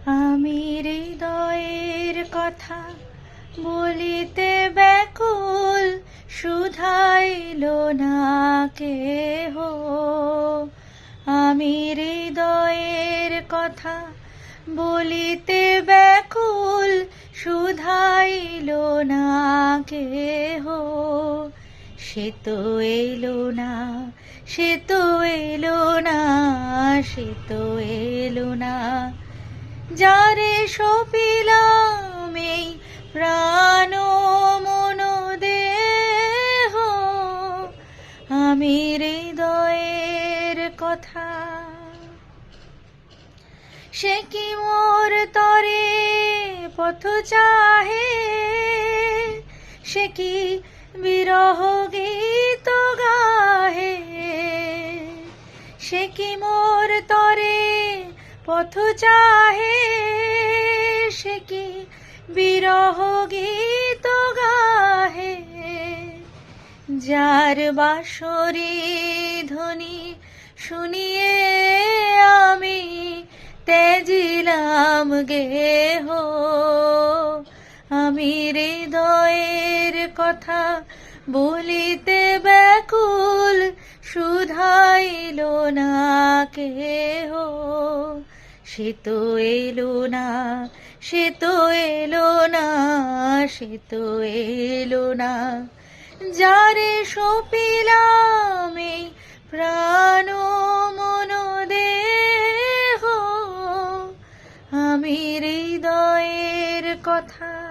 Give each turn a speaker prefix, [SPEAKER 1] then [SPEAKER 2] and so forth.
[SPEAKER 1] আমি হৃদয়ের কথা বলিতে ব্যাকুল, শুধাইল না কেহ। আমি হৃদয়ের কথা বলিতে ব্যাকুল, শুধাইল না কেহ। সে তো এলো না, সে তো এলো না, সে তো এলো না, যারে সপিলাম এই প্রাণ মন দেহ। আমি হৃদয়ের কথা, সে কি মোর তরে পথ চাহে, সে কি বিরহ গীত গাহে। সে কি মোর তরে পথ চাহে, সে কি বিরহ গীত গাহে। যার বাঁশরি ধ্বনি শুনিয়ে আমি ত্যাজিলাম গেহ। আমি হৃদয়ের কথা বলিতে ব্যাকুল, শুধাইল না কেহ। সে তো এলো না, সে তো এলো না, সে তো এলো না, যারে সপিলাম এই প্রাণ মন দেহ। আমি হৃদয়ের কথা।